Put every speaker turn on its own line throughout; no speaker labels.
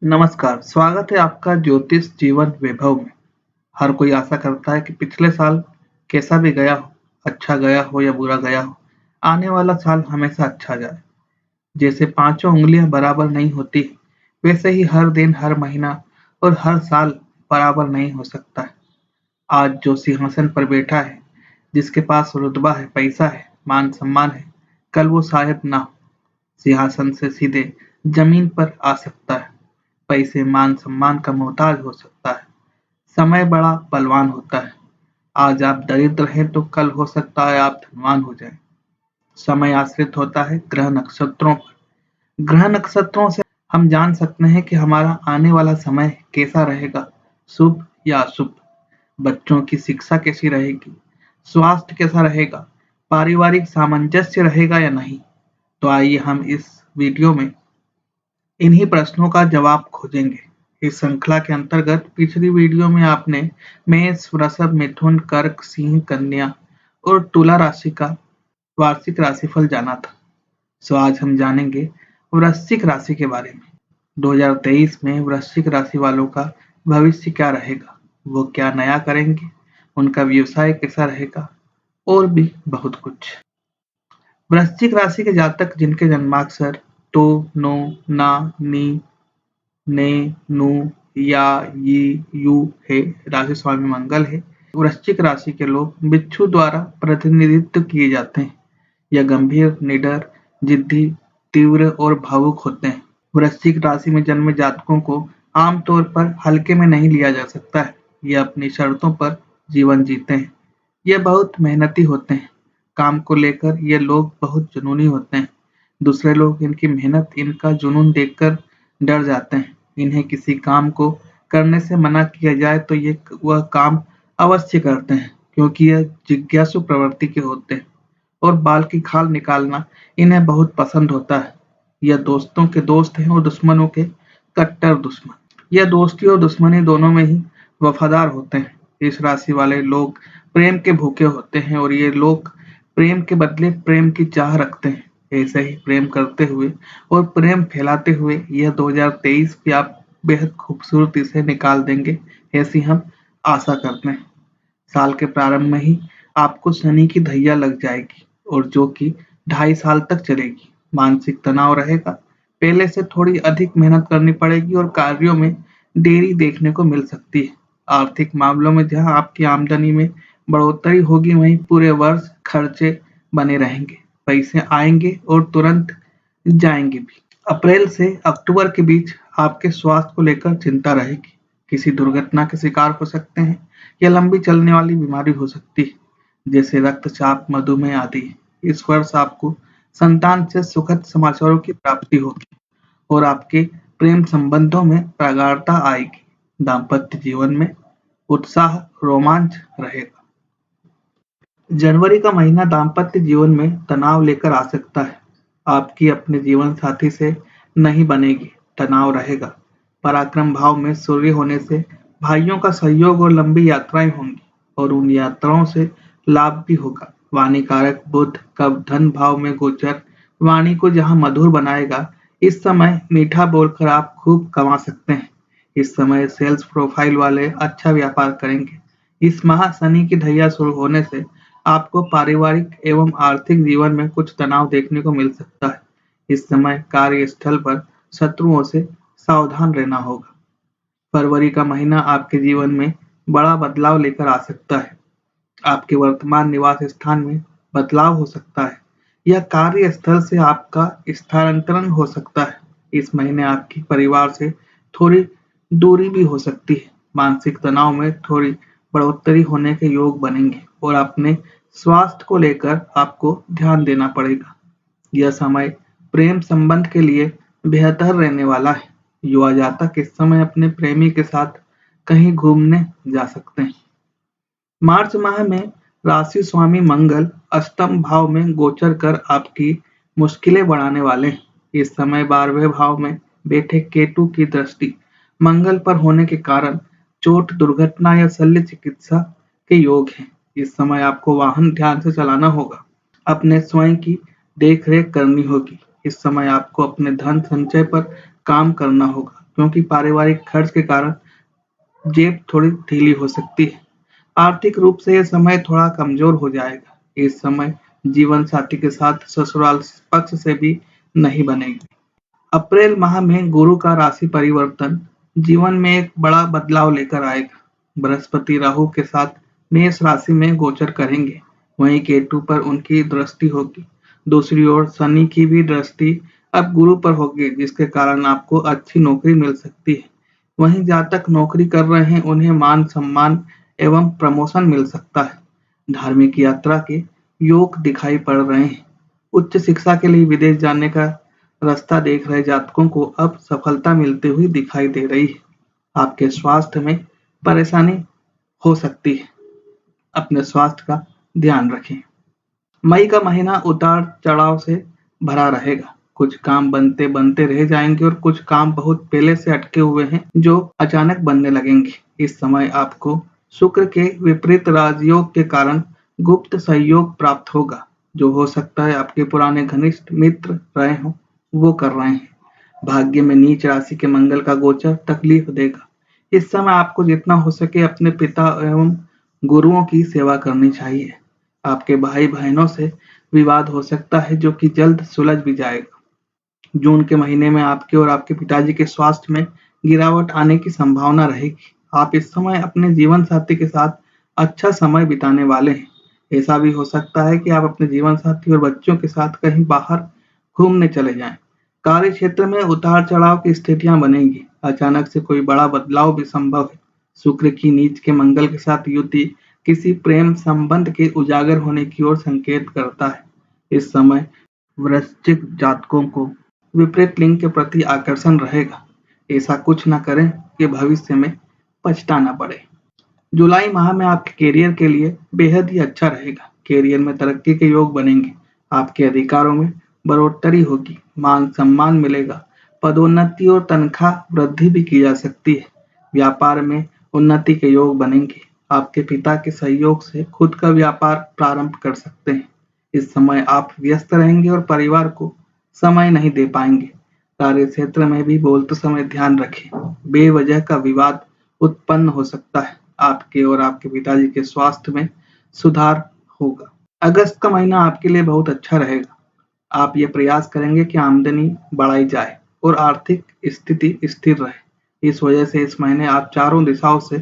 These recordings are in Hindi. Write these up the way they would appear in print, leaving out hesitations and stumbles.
नमस्कार, स्वागत है आपका ज्योतिष जीवन वैभव में। हर कोई आशा करता है कि पिछले साल कैसा भी गया हो या बुरा गया हो, आने वाला साल हमेशा अच्छा जाए। जैसे पांचों उंगलियां बराबर नहीं होती, वैसे ही हर दिन, हर महीना और हर साल बराबर नहीं हो सकता है। आज जो सिंहासन पर बैठा है, जिसके पास रुतबा है, पैसा है, मान सम्मान है, कल वो शायद ना हो। सिंहासन से सीधे जमीन पर आ सकता है। पैसे मान सम्मान का मोहताज हो सकता है। समय बड़ा बलवान होता है। आज आप दरिद्र हैं तो कल हो सकता है आप धनवान हो जाएं। समय आश्रित होता है ग्रह नक्षत्रों पर। ग्रह नक्षत्रों से हम जान सकते हैं कि हमारा आने वाला समय कैसा रहेगा, शुभ या अशुभ। बच्चों की शिक्षा कैसी रहेगी, स्वास्थ्य कैसा रहेगा, पारिवारिक सामंजस्य रहेगा या नहीं। तो आइए हम इस वीडियो में इन्हीं प्रश्नों का जवाब खोजेंगे। इस श्रृंखला के अंतर्गत पिछली वीडियो में आपने मेष, वृषभ, मिथुन, कर्क, सिंह, कन्या और तुला राशि का वार्षिक राशिफल जाना था। सो आज हम जानेंगे वृश्चिक राशि के बारे में। 2023 में वृश्चिक राशि वालों का भविष्य क्या रहेगा, वो क्या नया करेंगे, उनका व्यवसाय कैसा रहेगा और भी बहुत कुछ। वृश्चिक राशि के जातक जिनके जन्माक्षर तो, नो, ना, नी, ने, नु, या, यी, यू है, राशि स्वामी मंगल है। वृश्चिक राशि के लोग बिच्छू द्वारा प्रतिनिधित्व किए जाते हैं। यह गंभीर, निडर, जिद्दी, तीव्र और भावुक होते हैं। वृश्चिक राशि में जन्मे जातकों को आमतौर पर हल्के में नहीं लिया जा सकता है। ये अपनी शर्तों पर जीवन जीते हैं। ये बहुत मेहनती होते हैं। काम को लेकर ये लोग बहुत जुनूनी होते हैं। दूसरे लोग इनकी मेहनत, इनका जुनून देखकर डर जाते हैं। इन्हें किसी काम को करने से मना किया जाए तो वह काम अवश्य करते हैं, क्योंकि यह जिज्ञासु प्रवृत्ति के होते हैं और बाल की खाल निकालना इन्हें बहुत पसंद होता है। यह दोस्तों के दोस्त हैं और दुश्मनों के कट्टर दुश्मन। यह दोस्ती और दुश्मनी दोनों में ही वफादार होते हैं। इस राशि वाले लोग प्रेम के भूखे होते हैं और ये लोग प्रेम के बदले प्रेम की चाह रखते हैं। ऐसे ही प्रेम करते हुए और प्रेम फैलाते हुए यह 2023 भी आप बेहद खूबसूरती से निकाल देंगे, ऐसी हम आशा करते हैं। साल के प्रारंभ में ही आपको शनि की धैया लग जाएगी और जो कि 2.5 साल तक चलेगी। मानसिक तनाव रहेगा, पहले से थोड़ी अधिक मेहनत करनी पड़ेगी और कार्यों में देरी देखने को मिल सकती है। आर्थिक मामलों में जहां आपकी आमदनी में बढ़ोतरी होगी, वहीं पूरे वर्ष खर्चे बने रहेंगे। पैसे आएंगे और तुरंत जाएंगे भी। अप्रैल से अक्टूबर के बीच आपके स्वास्थ्य को लेकर चिंता रहेगी। किसी दुर्घटना के शिकार हो सकते हैं या लंबी चलने वाली बीमारी हो सकती है, जैसे रक्तचाप, मधुमेह आदि। इस वर्ष आपको संतान से सुखद समाचारों की प्राप्ति होगी और आपके प्रेम संबंधों में प्रगाढ़ता आएगी। दाम्पत्य जीवन में उत्साह, रोमांच रहेगा। जनवरी का महीना दाम्पत्य जीवन में तनाव लेकर आ सकता है। आपकी अपने जीवन साथी से नहीं बनेगी, तनाव रहेगा। पराक्रम भाव में सूर्य होने से भाइयों का सहयोग और लंबी यात्राएं होंगी और उन यात्राओं से लाभ भी होगा। वाणी कारक बुध कब धन भाव में गोचर वाणी को जहां मधुर बनाएगा, इस समय मीठा बोलकर आप खूब कमा सकते हैं। इस समय सेल्स प्रोफाइल वाले अच्छा व्यापार करेंगे। इस माह शनि की ढैया शुरू होने से आपको पारिवारिक एवं आर्थिक जीवन में कुछ तनाव देखने को मिल सकता है। इस समय कार्यस्थल पर शत्रुओं से सावधान रहना होगा। फरवरी का महीना आपके जीवन में बड़ा बदलाव लेकर आ सकता है। आपके वर्तमान निवास स्थान में बदलाव हो सकता है या कार्यस्थल से आपका स्थानांतरण हो सकता है। इस महीने आपकी परिवार से थोड़ी दूरी भी हो सकती है। मानसिक तनाव में थोड़ी बढ़ोतरी होने के योग बनेंगे और अपने स्वास्थ्य को लेकर आपको ध्यान देना पड़ेगा। यह समय प्रेम संबंध के लिए बेहतर रहने वाला है। युवा जातक इस समय अपने प्रेमी के साथ कहीं घूमने जा सकते हैं। मार्च माह में राशि स्वामी मंगल अष्टम भाव में गोचर कर आपकी मुश्किलें बढ़ाने वाले हैं। इस समय 12वें भाव में बैठे केतु की दृष्टि मंगल पर होने के कारण चोट, दुर्घटना या शल्य चिकित्सा के योग हैं। इस समय आपको वाहन ध्यान से चलाना होगा। अपने स्वयं की देख रेख करनी होगी। इस समय आपको अपने धन संचय पर काम करना होगा। क्योंकि पारिवारिक खर्च के कारण जेब थोड़ी ढीली हो सकती है। आर्थिक रूप से यह समय थोड़ा कमजोर हो जाएगा। इस समय जीवन साथी के साथ ससुराल पक्ष से भी नहीं बनेगी। अप्रैल माह में गुरु का राशि परिवर्तन जीवन में एक बड़ा बदलाव लेकर आएगा। बृहस्पति राहु के साथ मेष राशि में गोचर करेंगे, वहीं केतु पर उनकी दृष्टि होगी। दूसरी ओर शनि की भी दृष्टि अब गुरु पर होगी, जिसके कारण आपको अच्छी नौकरी मिल सकती है। वहीं जातक नौकरी कर रहे हैं, उन्हें मान सम्मान एवं प्रमोशन मिल सकता है। धार्मिक यात्रा के योग दिखाई पड़ रहे हैं। उच्च शिक्षा के लिए विदेश जाने का रास्ता देख रहे जातकों को अब सफलता मिलती हुई दिखाई दे रही है। आपके स्वास्थ्य में परेशानी हो सकती है, अपने स्वास्थ्य का ध्यान रखें। मई का महीना उतार चढ़ाव से भरा रहेगा। कुछ काम बनते बनते रह जाएंगे और कुछ काम बहुत पहले से अटके हुए हैं जो अचानक बनने लगेंगे। इस समय आपको शुक्र के विपरीत राजयोग के कारण गुप्त सहयोग प्राप्त होगा, जो हो सकता है आपके पुराने घनिष्ठ मित्र रहे हों, वो कर रहे हैं। भाग्य में नीच राशि के मंगल का गोचर तकलीफ देगा। इस समय आपको जितना हो सके अपने पिता एवं गुरुओं की सेवा करनी चाहिए। आपके भाई बहनों से विवाद हो सकता है, जो कि जल्द सुलझ भी जाएगा। जून के महीने में आपके और आपके पिताजी के स्वास्थ्य में गिरावट आने की संभावना रहेगी। आप इस समय अपने जीवन साथी के साथ अच्छा समय बिताने वाले हैं। ऐसा भी हो सकता है कि आप अपने जीवन साथी और बच्चों के साथ कहीं बाहर घूमने चले जाएं। कार्य क्षेत्र में उतार चढ़ाव की स्थितियां बनेंगी। अचानक से कोई बड़ा बदलाव भी संभव है। शुक्र की नीच के मंगल के साथ युति किसी प्रेम संबंध के उजागर होने की ओर संकेत करता है। इस समय वृश्चिक जातकों को विपरीत लिंग के प्रति आकर्षण रहेगा। ऐसा कुछ न करें कि भविष्य में पछताना पड़े। जुलाई माह में आपके करियर के लिए बेहद ही अच्छा रहेगा। करियर में तरक्की के योग बनेंगे। आपके अधिकारों में बढ़ोतरी होगी, मान सम्मान मिलेगा, पदोन्नति और तनख्वाह वृद्धि भी की जा सकती है। व्यापार में उन्नति के योग बनेंगे। आपके पिता के सहयोग से खुद का व्यापार प्रारंभ कर सकते हैं। इस समय आप व्यस्त रहेंगे और परिवार को समय नहीं दे पाएंगे। कार्य क्षेत्र में भी बोलते समय ध्यान रखें, बेवजह का विवाद उत्पन्न हो सकता है। आपके और आपके पिताजी के स्वास्थ्य में सुधार होगा। अगस्त का महीना आपके लिए बहुत अच्छा रहेगा। आप ये प्रयास करेंगे कि आमदनी बढ़ाई जाए और आर्थिक स्थिति स्थिर रहे। इस वजह से इस महीने आप चारों दिशाओं से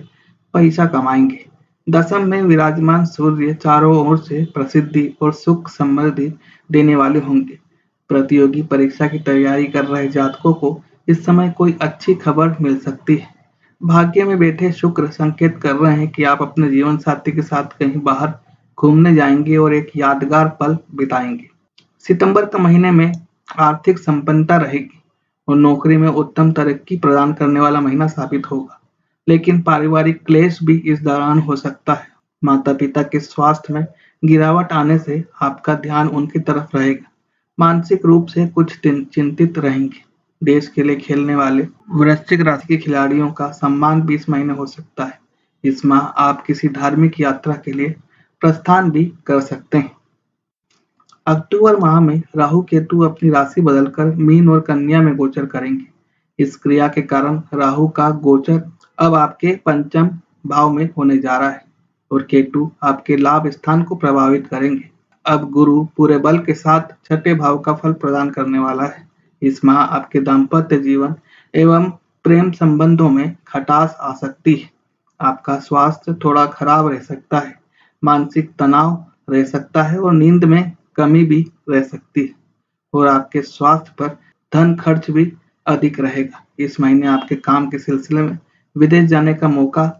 पैसा कमाएंगे। दशम में विराजमान सूर्य चारों ओर से प्रसिद्धि और सुख समृद्धि देने वाले होंगे। प्रतियोगी परीक्षा की तैयारी कर रहे जातकों को इस समय कोई अच्छी खबर मिल सकती है। भाग्य में बैठे शुक्र संकेत कर रहे हैं कि आप अपने जीवन साथी के साथ कहीं बाहर घूमने जाएंगे और एक यादगार पल बिताएंगे। सितंबर के महीने में आर्थिक संपन्नता रहेगी और नौकरी में उत्तम तरक्की प्रदान करने वाला महीना साबित होगा। लेकिन पारिवारिक क्लेश भी इस दौरान हो सकता है। माता पिता के स्वास्थ्य में गिरावट आने से आपका ध्यान उनकी तरफ रहेगा। मानसिक रूप से कुछ चिंतित रहेंगे। देश के लिए खेलने वाले वृश्चिक राशि के खिलाड़ियों का सम्मान भी इस महीने हो सकता है। इस माह आप किसी धार्मिक यात्रा के लिए प्रस्थान भी कर सकते हैं। अक्टूबर माह में राहु केतु अपनी राशि बदलकर मीन और कन्या में गोचर करेंगे। इस क्रिया के कारण राहु का गोचर अब आपके पंचम भाव में होने जा रहा है और केतु आपके लाभ स्थान को प्रभावित करेंगे। अब गुरु पूरे बल के साथ छठे भाव का फल प्रदान करने वाला है। इस माह आपके दाम्पत्य जीवन एवं प्रेम संबंधों में खटास आ सकती है। आपका स्वास्थ्य थोड़ा खराब रह सकता है, मानसिक तनाव रह सकता है और नींद में कमी भी रह सकती है और आपके स्वास्थ्य पर धन खर्च भी अधिक रहेगा। इस महीने आपके काम के सिलसिले में विदेश जाने का मौका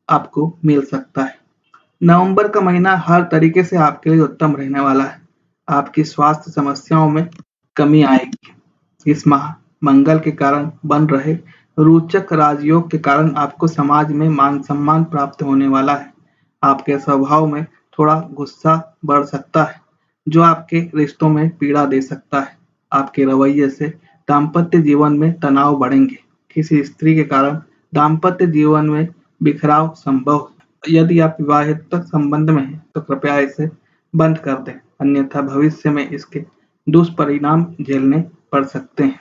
आपको मिल सकता है। नवंबर का महीना हर तरीके से आपके लिए उत्तम रहने वाला है। आपकी स्वास्थ्य समस्याओं में कमी आएगी। इस माह मंगल के कारण बन रहे रोचक राजयोग के कारण आपको समाज में मान सम्मान प्राप्त होने वाला है। आपके स्वभाव में थोड़ा गुस्सा बढ़ सकता है, जो आपके रिश्तों में पीड़ा दे सकता है। आपके रवैये से दाम्पत्य जीवन में तनाव बढ़ेंगे। किसी स्त्री के कारण दाम्पत्य जीवन में बिखराव संभव है। यदि आप विवाहित संबंध में हैं तो कृपया इसे बंद कर दें, अन्यथा भविष्य में इसके दुष्परिणाम झेलने पड़ सकते हैं।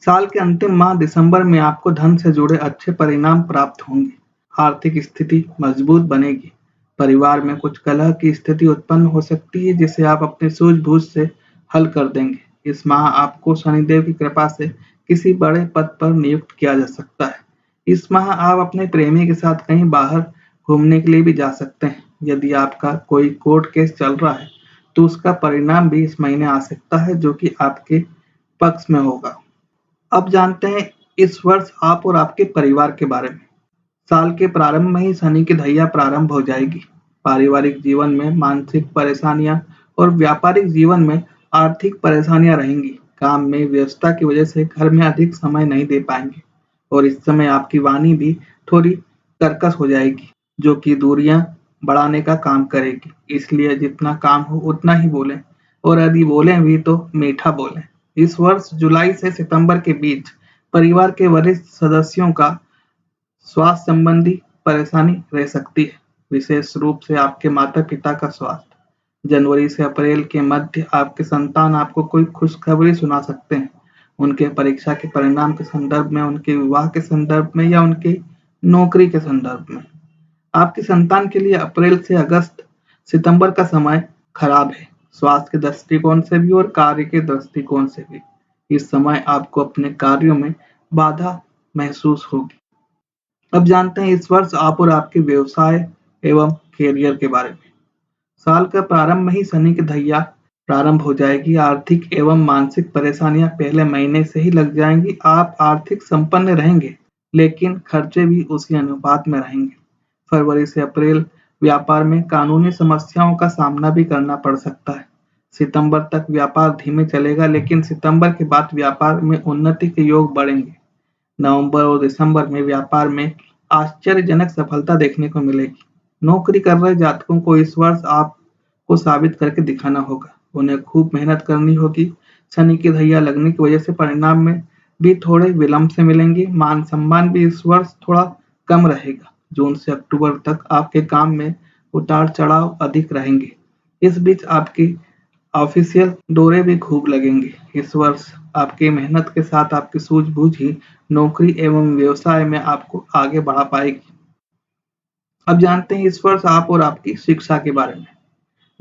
साल के अंतिम माह दिसंबर में आपको धन से जुड़े अच्छे परिणाम प्राप्त होंगे। आर्थिक स्थिति मजबूत बनेगी। परिवार में कुछ कलह की स्थिति उत्पन्न हो सकती है जिसे आप अपनी सूझबूझ से हल कर देंगे। इस माह आपको शनिदेव की कृपा से किसी बड़े पद पर नियुक्त किया जा सकता है। इस माह आप अपने प्रेमी के साथ कहीं बाहर घूमने के लिए भी जा सकते हैं। यदि आपका कोई कोर्ट केस चल रहा है तो उसका परिणाम भी इस महीने आ सकता है जो कि आपके पक्ष में होगा। अब जानते हैं इस वर्ष आप और आपके परिवार के बारे में। साल के प्रारंभ में ही शनि की ढैया प्रारंभ हो जाएगी। पारिवारिक जीवन में मानसिक परेशानियां और व्यापारिक जीवन में आर्थिक परेशानियां रहेंगी। काम में व्यस्तता की वजह से घर में अधिक समय नहीं दे पाएंगे और इस समय आपकी वाणी भी थोड़ी कर्कश हो जाएगी जो कि दूरियां बढ़ाने का काम करेगी। इसलिए जितना काम हो उतना ही बोलें और यदि बोलें भी तो मीठा बोलें। इस वर्ष जुलाई से सितंबर के बीच परिवार के वरिष्ठ सदस्यों का स्वास्थ्य संबंधी परेशानी रह सकती है, विशेष रूप से आपके माता-पिता का स्वास्थ्य। जनवरी से अप्रैल के मध्य आपके संतान आपको कोई खुशखबरी सुना सकते हैं। उनके परीक्षा के परिणाम के संदर्भ में, उनके विवाह के संदर्भ में या उनकी नौकरी के संदर्भ में। आपकी संतान के लिए अप्रैल से अगस्त सितंबर का समय खराब है, स्वास्थ्य के दृष्टिकोण से भी और कार्य के दृष्टिकोण से भी। इस समय आपको अपने कार्यों में बाधा महसूस होगी। अब जानते हैं इस वर्ष आप और आपके व्यवसाय एवं कैरियर के बारे में। साल का प्रारंभ में ही शनि की ढैया प्रारंभ हो जाएगी। आर्थिक एवं मानसिक परेशानियां पहले महीने से ही लग जाएंगी। आप आर्थिक संपन्न रहेंगे, लेकिन खर्चे भी उसी अनुपात में रहेंगे। फरवरी से अप्रैल व्यापार में कानूनी समस्याओं का सामना भी करना पड़ सकता है। सितंबर तक व्यापार धीमे चलेगा, लेकिन सितंबर के बाद व्यापार में उन्नति के योग बढ़ेंगे। नवंबर और दिसंबर में व्यापार में आश्चर्यजनक सफलता देखने को मिलेगी। नौकरी कर रहे जातकों को इस वर्ष आपको साबित करके दिखाना होगा। उन्हें खूब मेहनत करनी होगी। शनि की ढैया लगने की वजह से परिणाम में भी थोड़े विलंब से मिलेंगे। मान सम्मान भी इस वर्ष थोड़ा कम रहेगा। जून से अक्टूबर तक आपके काम में उतार चढ़ाव अधिक रहेंगे। इस बीच आपकी ऑफिशियल दौरे भी खूब लगेंगे। इस वर्ष आपकी मेहनत के साथ आपकी सूझबूझ ही नौकरी एवं व्यवसाय में आपको आगे बढ़ा पाएगी। अब जानते हैं इस वर्ष आप और आपकी शिक्षा के बारे में।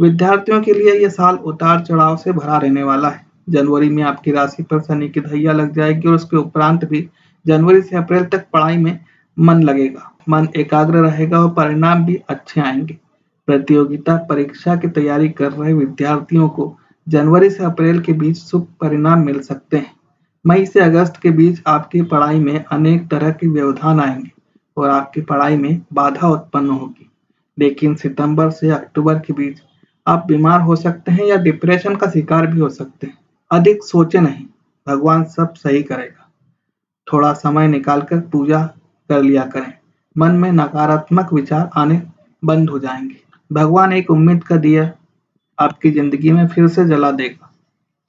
विद्यार्थियों के लिए यह साल उतार चढ़ाव से भरा रहने वाला है। जनवरी में आपकी राशि पर शनि की ढैया लग जाएगी और उसके उपरांत भी जनवरी से अप्रैल तक पढ़ाई में मन लगेगा। मन एकाग्र रहेगा और परिणाम भी अच्छे आएंगे। प्रतियोगिता परीक्षा की तैयारी कर रहे विद्यार्थियों को जनवरी से अप्रैल के बीच शुभ परिणाम मिल सकते हैं। मई से अगस्त के बीच आपकी पढ़ाई में अनेक तरह के व्यवधान आएंगे और आपकी पढ़ाई में बाधा उत्पन्न होगी। लेकिन सितंबर से अक्टूबर के बीच आप बीमार हो सकते हैं या डिप्रेशन का शिकार भी हो सकते हैं। अधिक सोचे नहीं, भगवान सब सही करेगा। थोड़ा समय निकालकर पूजा कर लिया करें। मन में नकारात्मक विचार आने बंद हो जाएंगे। भगवान एक उम्मीद का दिया आपकी जिंदगी में फिर से जला देगा।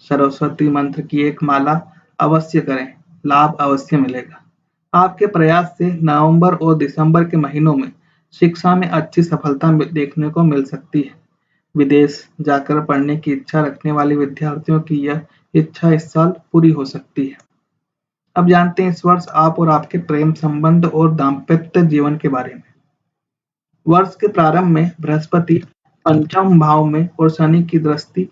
सरस्वती मंत्र की एक माला अवश्य करें, लाभ अवश्य मिलेगा। आपके प्रयास से नवंबर और दिसंबर के महीनों में शिक्षा में अच्छी सफलता देखने को मिल सकती है। विदेश जाकर पढ़ने की इच्छा रखने वाले विद्यार्थियों की यह इच्छा इस साल पूरी हो सकती है। अब जानते हैं इस वर्ष आप और आपके प्रेम संबंध और दाम्पत्य जीवन के बारे में। वर्ष के प्रारंभ में बृहस्पति पंचम भाव में और शनि की दृष्टि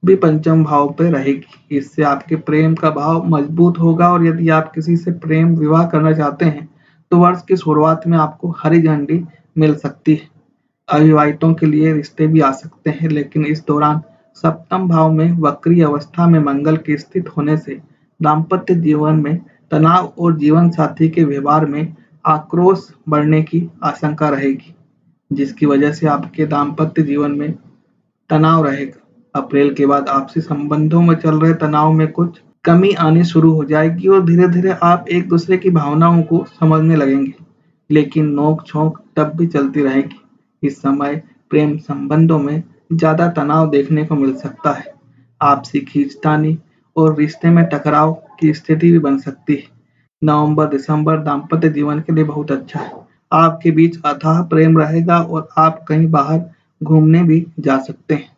भी पंचम भाव पे रहेगी। इससे आपके प्रेम का भाव मजबूत होगा और यदि आप किसी से प्रेम विवाह करना चाहते हैं तो वर्ष की शुरुआत में आपको हरी झंडी मिल सकती है। अविवाहितों के लिए रिश्ते भी आ सकते हैं, लेकिन इस दौरान सप्तम भाव में वक्री अवस्था में मंगल के स्थित होने से दाम्पत्य जीवन में तनाव और जीवन साथी के व्यवहार में आक्रोश बढ़ने की आशंका रहेगी, जिसकी वजह से आपके दाम्पत्य जीवन में तनाव रहेगा। अप्रैल के बाद आपसी संबंधों में चल रहे तनाव में कुछ कमी आनी शुरू हो जाएगी और धीरे-धीरे आप एक दूसरे की भावनाओं को समझने लगेंगे, लेकिन नोक-झोंक तब भी चलती रहेगी। इस समय प्रेम संबंधों में ज़्यादा तनाव देखने को मिल सकता है। आपसी खींचतानी और रिश्ते में टकराव की स्थिति भी बन सकती है। नवंबर-दिसंबर दाम्पत्य जीवन के लिए बहुत अच्छा है। आपके बीच अथाह प्रेम रहेगा और आप कहीं बाहर घूमने भी जा सकते हैं।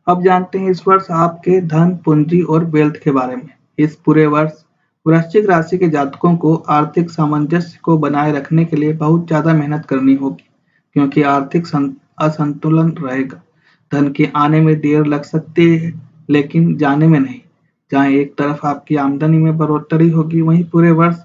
अब जानते हैं इस वर्ष आपके धन, पूंजी और वेल्थ के बारे में। इस पूरे वर्ष वृश्चिक राशि के जातकों को आर्थिक सामंजस्य को बनाए रखने के लिए बहुत ज़्यादा मेहनत करनी होगी, क्योंकि आर्थिक असंतुलन रहेगा। धन के आने में देर लग सकती है, लेकिन जाने में नहीं। जहाँ एक तरफ आपकी आमदनी में बढ़ोतरी होगी, वहीं पूरे वर्ष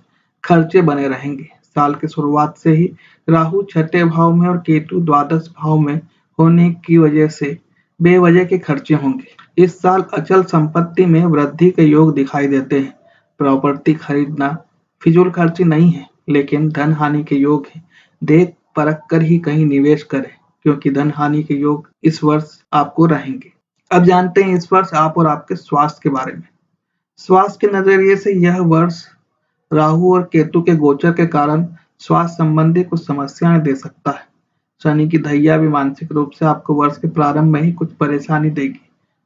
खर्चे बने रहेंगे। साल की शुरुआत से ही राहु छठे भाव में और केतु द्वादश भाव में होने की वजह से बेवजह के खर्चे होंगे। इस साल अचल संपत्ति में वृद्धि के योग दिखाई देते हैं। प्रॉपर्टी खरीदना फिजूल खर्ची नहीं है, लेकिन धन हानि के योग है। देख परख कर ही कहीं निवेश करें, क्योंकि धन हानि के योग इस वर्ष आपको रहेंगे। अब जानते हैं इस वर्ष आप और आपके स्वास्थ्य के बारे में। स्वास्थ्य के नजरिए से यह वर्ष राहु और केतु के गोचर के कारण स्वास्थ्य संबंधी कुछ समस्याएं दे सकता है। शनि की धैया भी मानसिक रूप से आपको वर्ष के प्रारंभ में ही कुछ परेशानी देगी।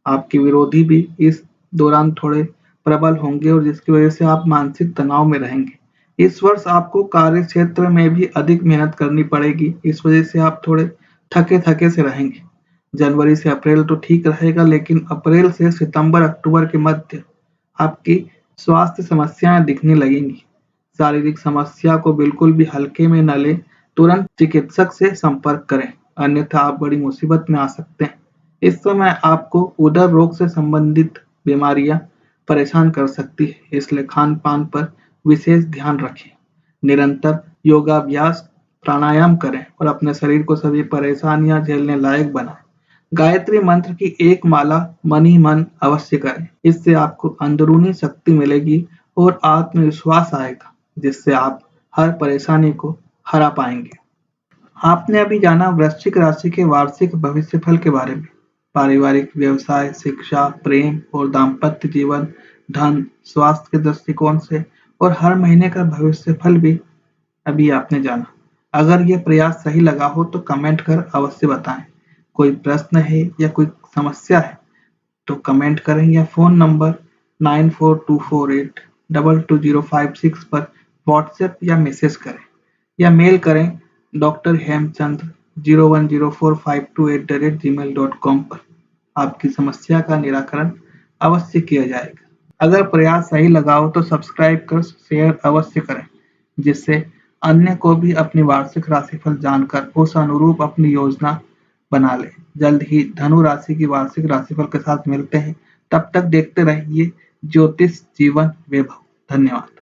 आपके विरोधी भी इस दौरान थोड़े प्रबल होंगे और जिसकी वजह से आप मानसिक तनाव में रहेंगे। इस वर्ष आपको कार्य क्षेत्र में भी अधिक मेहनत करनी पड़ेगी। इस वजह से आप थोड़े थके-थके से रहेंगे। जनवरी से अप्रैल तो ठीक रहेगा, लेकिन अप्रैल से सितंबर अक्टूबर के मध्य आपकी स्वास्थ्य समस्याएं दिखने लगेंगी। शारीरिक समस्या को बिल्कुल भी हल्के में न लें, तुरंत चिकित्सक से संपर्क करें, अन्यथा आप बड़ी मुसीबत में आ सकते हैं। इस समय आपको उदर रोग से संबंधित बीमारियां परेशान कर सकती है, इसलिए खान-पान पर विशेष ध्यान रखें। निरंतर योगाभ्यास, प्राणायाम करें और अपने शरीर को सभी परेशानियां झेलने लायक बनाएं। गायत्री मंत्र की एक माला मन ही मन अवश्य करें। इससे आपको अंदरूनी शक्ति मिलेगी और आत्मविश्वास आएगा, जिससे आप हर परेशानी को हरा पाएंगे। आपने अभी जाना वृश्चिक राशि के वार्षिक भविष्यफल के बारे में। पारिवारिक, व्यवसाय, शिक्षा, प्रेम और दाम्पत्य जीवन, धन, स्वास्थ्य के दृष्टिकोण से और हर महीने का भविष्यफल भी अभी आपने जाना। अगर यह प्रयास सही लगा हो तो कमेंट कर अवश्य बताएं। कोई प्रश्न है या कोई समस्या है तो कमेंट करें या फ़ोन नंबर 9424822056 पर व्हाट्सएप या मैसेज करें या मेल करें drhemchandra010452@gmail.com पर। आपकी समस्या का निराकरण अवश्य किया जाएगा। अगर प्रयास सही लगा हो तो सब्सक्राइब कर शेयर अवश्य करें, जिससे अन्य को भी अपनी वार्षिक राशिफल जानकर उस अनुरूप अपनी योजना बना लें। जल्द ही धनु राशि की वार्षिक राशिफल के साथ मिलते हैं। तब तक देखते रहिए ज्योतिष जीवन वैभव। धन्यवाद।